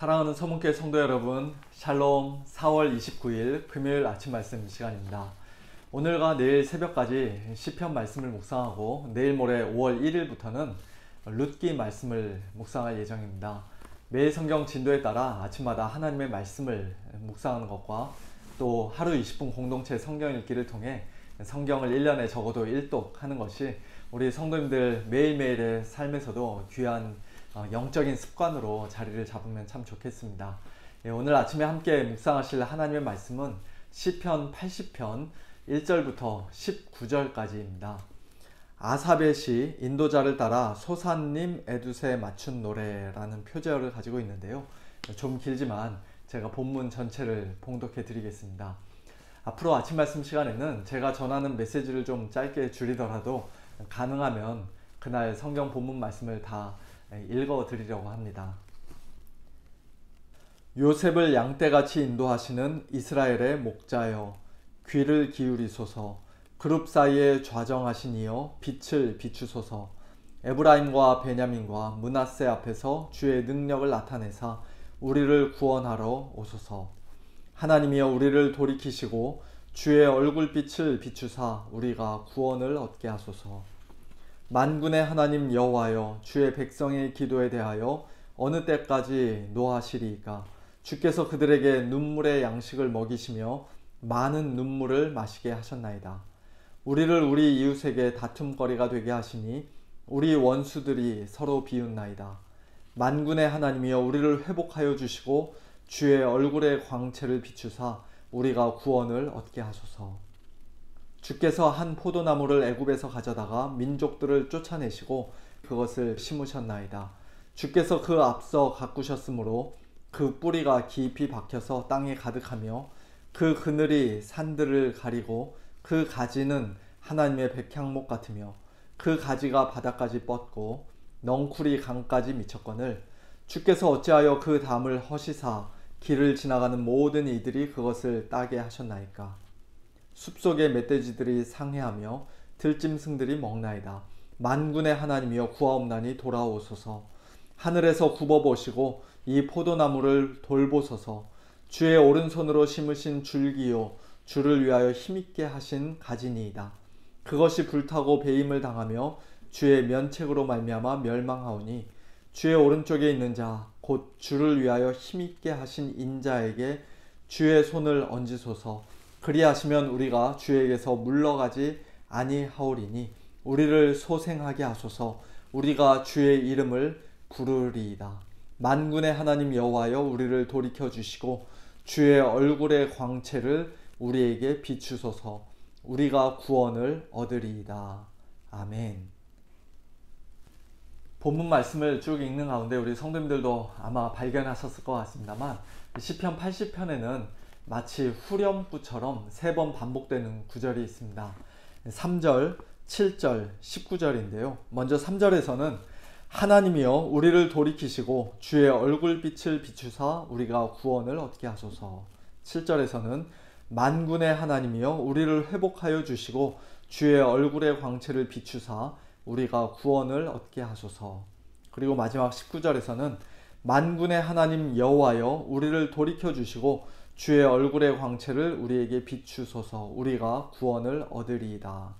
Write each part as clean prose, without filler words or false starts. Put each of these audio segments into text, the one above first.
사랑하는 서문교회 성도 여러분, 샬롬. 4월 29일 금요일 아침 말씀 시간입니다. 오늘과 내일 새벽까지 시편 말씀을 묵상하고 내일 모레 5월 1일부터는 룻기 말씀을 묵상할 예정입니다. 매일 성경 진도에 따라 아침마다 하나님의 말씀을 묵상하는 것과 또 하루 20분 공동체 성경 읽기를 통해 성경을 1년에 적어도 1독 하는 것이 우리 성도님들 매일매일의 삶에서도 귀한 영적인 습관으로 자리를 잡으면 참 좋겠습니다. 오늘 아침에 함께 묵상하실 하나님의 말씀은 시편 80편 1절부터 19절까지입니다. 아삽의 시 인도자를 따라 소산님 에두세 맞춘 노래라는 표제어를 가지고 있는데요. 좀 길지만 제가 본문 전체를 봉독해 드리겠습니다. 앞으로 아침 말씀 시간에는 제가 전하는 메시지를 좀 짧게 줄이더라도 가능하면 그날 성경 본문 말씀을 다 읽어 드리려고 합니다. 요셉을 양떼같이 인도하시는 이스라엘의 목자여, 귀를 기울이소서. 그룹 사이에 좌정하신 이여, 빛을 비추소서. 에브라임과 베냐민과 므낫세 앞에서 주의 능력을 나타내사 우리를 구원하러 오소서. 하나님이여, 우리를 돌이키시고 주의 얼굴빛을 비추사 우리가 구원을 얻게 하소서. 만군의 하나님 여호와여, 주의 백성의 기도에 대하여 어느 때까지 노하시리이까? 주께서 그들에게 눈물의 양식을 먹이시며 많은 눈물을 마시게 하셨나이다. 우리를 우리 이웃에게 다툼거리가 되게 하시니 우리 원수들이 서로 비웃나이다. 만군의 하나님이여, 우리를 회복하여 주시고 주의 얼굴의 광채를 비추사 우리가 구원을 얻게 하소서. 주께서 한 포도나무를 애굽에서 가져다가 민족들을 쫓아내시고 그것을 심으셨나이다. 주께서 그 앞서 가꾸셨으므로 그 뿌리가 깊이 박혀서 땅에 가득하며 그 그늘이 산들을 가리고 그 가지는 하나님의 백향목 같으며 그 가지가 바닥까지 뻗고 넝쿨이 강까지 미쳤거늘 주께서 어찌하여 그 담을 허시사 길을 지나가는 모든 이들이 그것을 따게 하셨나이까? 숲속의 멧돼지들이 상해하며 들짐승들이 먹나이다. 만군의 하나님이여, 구하옵나니 돌아오소서. 하늘에서 굽어보시고 이 포도나무를 돌보소서. 주의 오른손으로 심으신 줄기요, 주를 위하여 힘있게 하신 가지니이다. 그것이 불타고 배임을 당하며 주의 면책으로 말미암아 멸망하오니 주의 오른쪽에 있는 자 곧 주를 위하여 힘있게 하신 인자에게 주의 손을 얹으소서. 그리하시면 우리가 주에게서 물러가지 아니하오리니 우리를 소생하게 하소서. 우리가 주의 이름을 부르리이다. 만군의 하나님 여호와여, 우리를 돌이켜 주시고 주의 얼굴의 광채를 우리에게 비추소서. 우리가 구원을 얻으리이다. 아멘. 본문 말씀을 쭉 읽는 가운데 우리 성도님들도 아마 발견하셨을 것 같습니다만, 시편 80편에는 마치 후렴구처럼 3번 반복되는 구절이 있습니다. 3절, 7절, 19절인데요. 먼저 3절에서는 하나님이여, 우리를 돌이키시고 주의 얼굴빛을 비추사 우리가 구원을 얻게 하소서. 7절에서는 만군의 하나님이여, 우리를 회복하여 주시고 주의 얼굴의 광채를 비추사 우리가 구원을 얻게 하소서. 그리고 마지막 19절에서는 만군의 하나님 여호와여, 우리를 돌이켜 주시고 주의 얼굴의 광채를 우리에게 비추소서. 우리가 구원을 얻으리이다.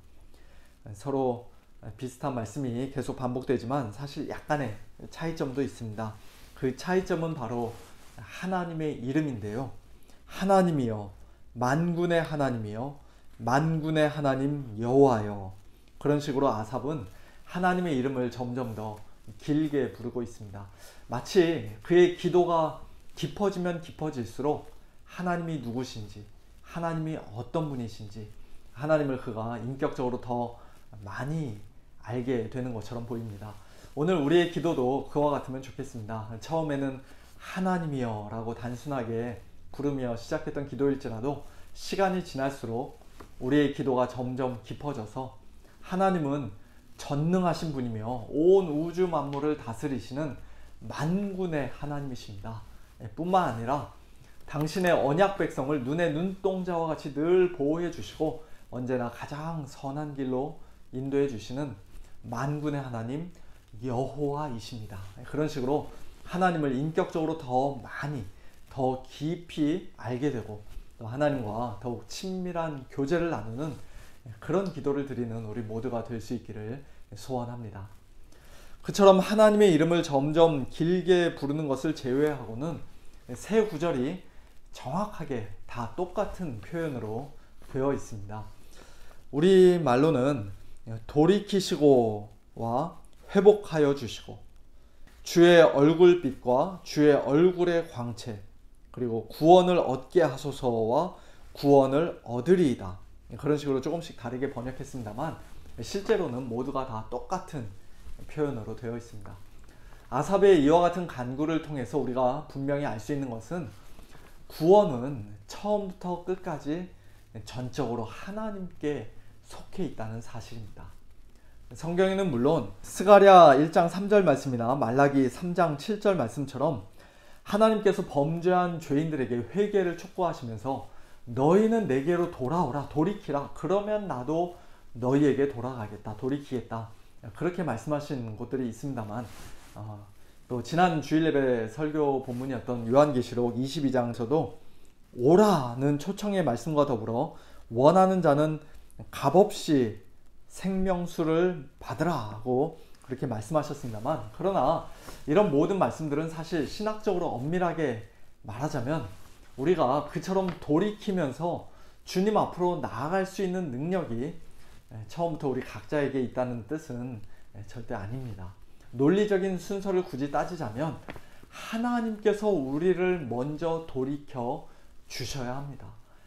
서로 비슷한 말씀이 계속 반복되지만 사실 약간의 차이점도 있습니다. 그 차이점은 바로 하나님의 이름인데요. 하나님이여, 만군의 하나님이여, 만군의 하나님 여호와여. 그런 식으로 아삽은 하나님의 이름을 점점 더 길게 부르고 있습니다. 마치 그의 기도가 깊어지면 깊어질수록 하나님이 누구신지, 하나님이 어떤 분이신지, 하나님을 그가 인격적으로 더 많이 알게 되는 것처럼 보입니다. 오늘 우리의 기도도 그와 같으면 좋겠습니다. 처음에는 하나님이여 라고 단순하게 부르며 시작했던 기도일지라도 시간이 지날수록 우리의 기도가 점점 깊어져서 하나님은 전능하신 분이며 온 우주 만물을 다스리시는 만군의 하나님이십니다. 뿐만 아니라 당신의 언약 백성을 눈의 눈동자와 같이 늘 보호해 주시고 언제나 가장 선한 길로 인도해 주시는 만군의 하나님 여호와이십니다. 그런 식으로 하나님을 인격적으로 더 많이, 더 깊이 알게 되고 또 하나님과 더욱 친밀한 교제를 나누는 그런 기도를 드리는 우리 모두가 될 수 있기를 소원합니다. 그처럼 하나님의 이름을 점점 길게 부르는 것을 제외하고는 세 구절이 정확하게 다 똑같은 표현으로 되어 있습니다. 우리 말로는 돌이키시고와 회복하여 주시고, 주의 얼굴빛과 주의 얼굴의 광채, 그리고 구원을 얻게 하소서와 구원을 얻으리이다. 그런 식으로 조금씩 다르게 번역했습니다만 실제로는 모두가 다 똑같은 표현으로 되어 있습니다. 아삽의 이와 같은 간구를 통해서 우리가 분명히 알 수 있는 것은 구원은 처음부터 끝까지 전적으로 하나님께 속해 있다는 사실입니다. 성경에는 물론 스가랴 1장 3절 말씀이나 말라기 3장 7절 말씀처럼 하나님께서 범죄한 죄인들에게 회개를 촉구하시면서 너희는 내게로 돌아오라, 돌이키라, 그러면 나도 너희에게 돌아가겠다, 돌이키겠다, 그렇게 말씀하신 곳들이 있습니다만 또 지난 주일 예배 설교 본문이었던 요한계시록 22장에서도 오라는 초청의 말씀과 더불어 원하는 자는 값없이 생명수를 받으라 하고 그렇게 말씀하셨습니다만, 그러나 이런 모든 말씀들은 사실 신학적으로 엄밀하게 말하자면 우리가 그처럼 돌이키면서 주님 앞으로 나아갈 수 있는 능력이 처음부터 우리 각자에게 있다는 뜻은 절대 아닙니다. 논리적인 순서를 굳이 따지자면 하나님께서 우리를 먼저 돌이켜 주셔야 합니다.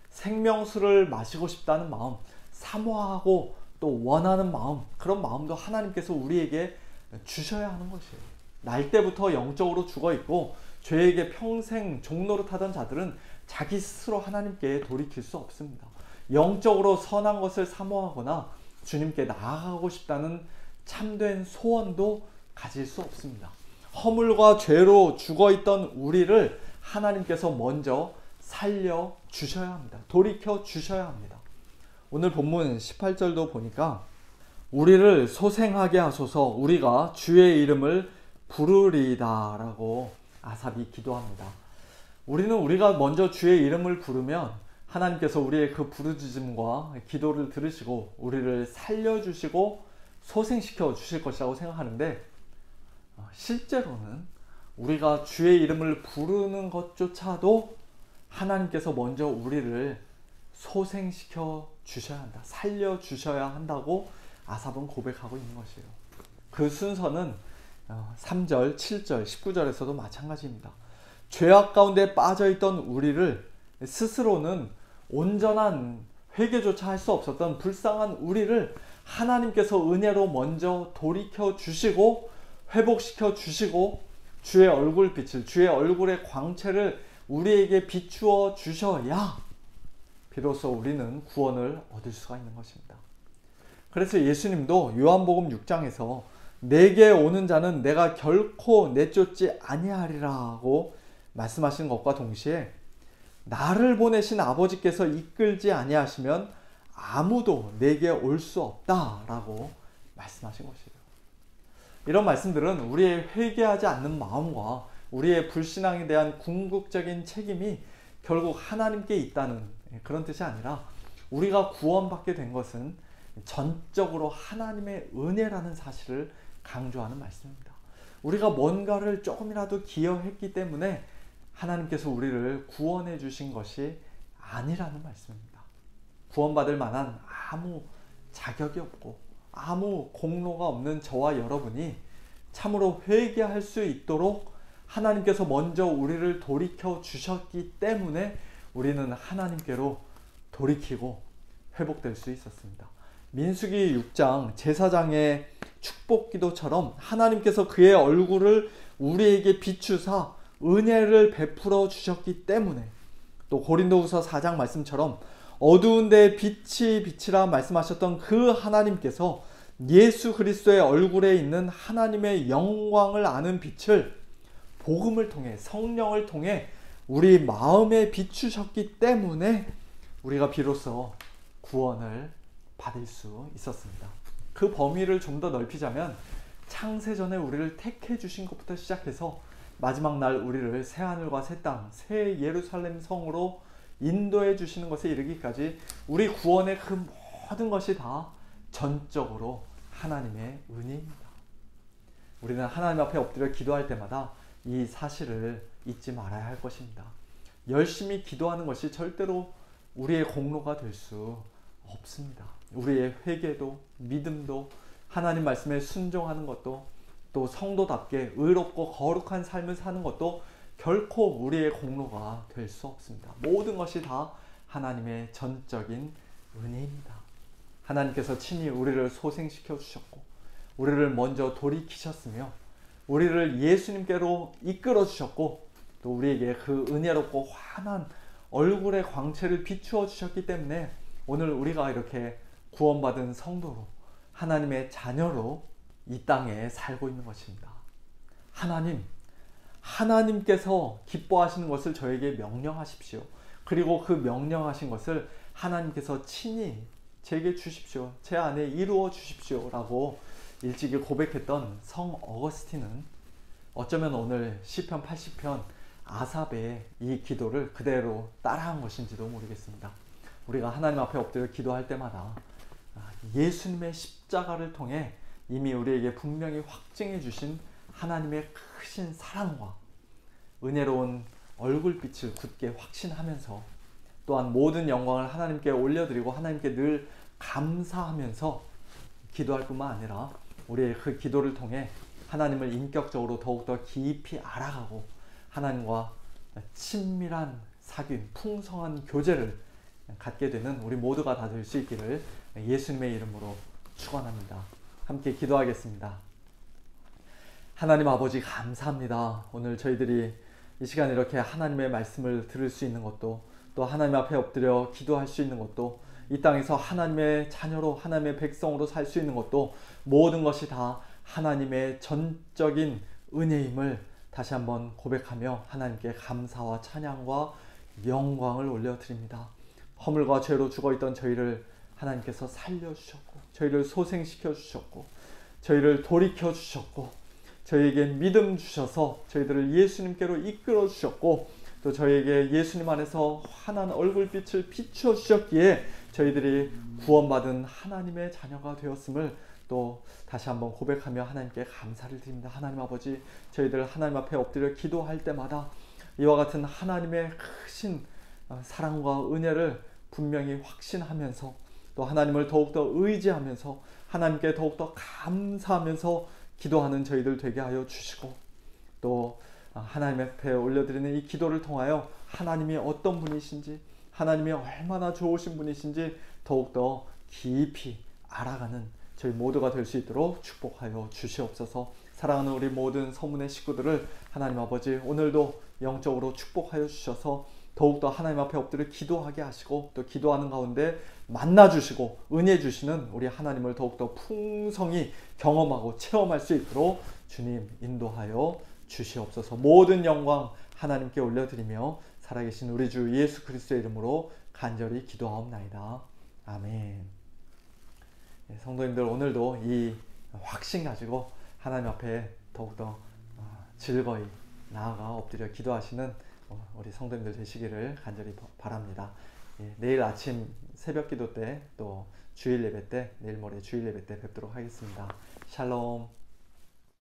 생명수를 마시고 싶다는 마음, 사모하고 또 원하는 마음, 그런 마음도 하나님께서 우리에게 주셔야 하는 것이에요. 날 때부터 영적으로 죽어있고 죄에게 평생 종노릇하던 자들은 자기 스스로 하나님께 돌이킬 수 없습니다. 영적으로 선한 것을 사모하거나 주님께 나아가고 싶다는 참된 소원도 가질 수 없습니다. 허물과 죄로 죽어있던 우리를 하나님께서 먼저 살려 주셔야 합니다. 돌이켜 주셔야 합니다. 오늘 본문 18절도 보니까 우리를 소생하게 하소서, 우리가 주의 이름을 부르리이다 라고 아삽이 기도합니다. 우리가 먼저 주의 이름을 부르면 하나님께서 우리의 그 부르짖음과 기도를 들으시고 우리를 살려주시고 소생시켜 주실 것이라고 생각하는데, 실제로는 우리가 주의 이름을 부르는 것조차도 하나님께서 먼저 우리를 소생시켜 주셔야 한다, 살려 주셔야 한다고 아삽은 고백하고 있는 것이에요. 그 순서는 3절, 7절, 19절에서도 마찬가지입니다. 죄악 가운데 빠져있던 우리를 스스로는 온전한 회개조차 할 수 없었던 불쌍한 우리를 하나님께서 은혜로 먼저 돌이켜 주시고 회복시켜 주시고 주의 얼굴빛을, 주의 얼굴의 광채를 우리에게 비추어 주셔야 비로소 우리는 구원을 얻을 수가 있는 것입니다. 그래서 예수님도 요한복음 6장에서 내게 오는 자는 내가 결코 내쫓지 아니하리라고 말씀하신 것과 동시에 나를 보내신 아버지께서 이끌지 아니하시면 아무도 내게 올 수 없다라고 말씀하신 것이에요. 이런 말씀들은 우리의 회개하지 않는 마음과 우리의 불신앙에 대한 궁극적인 책임이 결국 하나님께 있다는 그런 뜻이 아니라, 우리가 구원받게 된 것은 전적으로 하나님의 은혜라는 사실을 강조하는 말씀입니다. 우리가 뭔가를 조금이라도 기여했기 때문에 하나님께서 우리를 구원해 주신 것이 아니라는 말씀입니다. 구원받을 만한 아무 자격이 없고 아무 공로가 없는 저와 여러분이 참으로 회개할 수 있도록 하나님께서 먼저 우리를 돌이켜 주셨기 때문에 우리는 하나님께로 돌이키고 회복될 수 있었습니다. 민수기 6장 제사장의 축복기도처럼 하나님께서 그의 얼굴을 우리에게 비추사 은혜를 베풀어 주셨기 때문에, 또 고린도후서 4장 말씀처럼 어두운 데 빛이 비치라 말씀하셨던 그 하나님께서 예수 그리스도의 얼굴에 있는 하나님의 영광을 아는 빛을 복음을 통해, 성령을 통해 우리 마음에 비추셨기 때문에 우리가 비로소 구원을 받을 수 있었습니다. 그 범위를 좀 더 넓히자면 창세전에 우리를 택해 주신 것부터 시작해서 마지막 날 우리를 새하늘과 새 땅, 새 예루살렘 성으로 인도해 주시는 것에 이르기까지 우리 구원의 그 모든 것이 다 전적으로 하나님의 은혜입니다. 우리는 하나님 앞에 엎드려 기도할 때마다 이 사실을 잊지 말아야 할 것입니다. 열심히 기도하는 것이 절대로 우리의 공로가 될 수 없습니다. 우리의 회개도 믿음도 하나님 말씀에 순종하는 것도 또 성도답게 의롭고 거룩한 삶을 사는 것도 결코 우리의 공로가 될 수 없습니다. 모든 것이 다 하나님의 전적인 은혜입니다. 하나님께서 친히 우리를 소생시켜 주셨고 우리를 먼저 돌이키셨으며 우리를 예수님께로 이끌어 주셨고 또 우리에게 그 은혜롭고 환한 얼굴의 광채를 비추어 주셨기 때문에 오늘 우리가 이렇게 구원받은 성도로 하나님의 자녀로 이 땅에 살고 있는 것입니다. 하나님께서 기뻐하시는 것을 저에게 명령하십시오. 그리고 그 명령하신 것을 하나님께서 친히 제게 주십시오. 제 안에 이루어 주십시오. 라고 일찍이 고백했던 성 어거스틴은 어쩌면 오늘 시편 80편 아삽의 이 기도를 그대로 따라한 것인지도 모르겠습니다. 우리가 하나님 앞에 엎드려 기도할 때마다 예수님의 십자가를 통해 이미 우리에게 분명히 확증해 주신 하나님의 크신 사랑과 은혜로운 얼굴빛을 굳게 확신하면서 또한 모든 영광을 하나님께 올려드리고 하나님께 늘 감사하면서 기도할 뿐만 아니라 우리의 그 기도를 통해 하나님을 인격적으로 더욱더 깊이 알아가고 하나님과 친밀한 사귐, 풍성한 교제를 갖게 되는 우리 모두가 다 될 수 있기를 예수님의 이름으로 축원합니다. 함께 기도하겠습니다. 하나님 아버지 감사합니다. 오늘 저희들이 이 시간 이렇게 하나님의 말씀을 들을 수 있는 것도 또 하나님 앞에 엎드려 기도할 수 있는 것도 이 땅에서 하나님의 자녀로 하나님의 백성으로 살 수 있는 것도 모든 것이 다 하나님의 전적인 은혜임을 다시 한번 고백하며 하나님께 감사와 찬양과 영광을 올려드립니다. 허물과 죄로 죽어있던 저희를 하나님께서 살려주셨고 저희를 소생시켜 주셨고 저희를 돌이켜 주셨고 저희에게 믿음 주셔서 저희들을 예수님께로 이끌어 주셨고 또 저희에게 예수님 안에서 환한 얼굴빛을 비추어 주셨기에 저희들이 구원받은 하나님의 자녀가 되었음을 또 다시 한번 고백하며 하나님께 감사를 드립니다. 하나님 아버지, 저희들 하나님 앞에 엎드려 기도할 때마다 이와 같은 하나님의 크신 사랑과 은혜를 분명히 확신하면서 또 하나님을 더욱더 의지하면서 하나님께 더욱더 감사하면서 기도하는 저희들 되게 하여 주시고 또 하나님 앞에 올려드리는 이 기도를 통하여 하나님이 어떤 분이신지 하나님이 얼마나 좋으신 분이신지 더욱더 깊이 알아가는 저희 모두가 될 수 있도록 축복하여 주시옵소서. 사랑하는 우리 모든 서문의 식구들을 하나님 아버지 오늘도 영적으로 축복하여 주셔서 더욱더 하나님 앞에 엎드려 기도하게 하시고 또 기도하는 가운데 만나주시고 은혜 주시는 우리 하나님을 더욱더 풍성히 경험하고 체험할 수 있도록 주님 인도하여 주시옵소서. 모든 영광 하나님께 올려드리며 살아계신 우리 주 예수 그리스도의 이름으로 간절히 기도하옵나이다. 아멘. 성도님들 오늘도 이 확신 가지고 하나님 앞에 더욱더 즐거이 나아가 엎드려 기도하시는 우리 성도님들 되시기를 간절히 바랍니다. 내일 아침 새벽 기도 때 또 주일 예배 때 내일 모레 주일 예배 때 뵙도록 하겠습니다. 샬롬.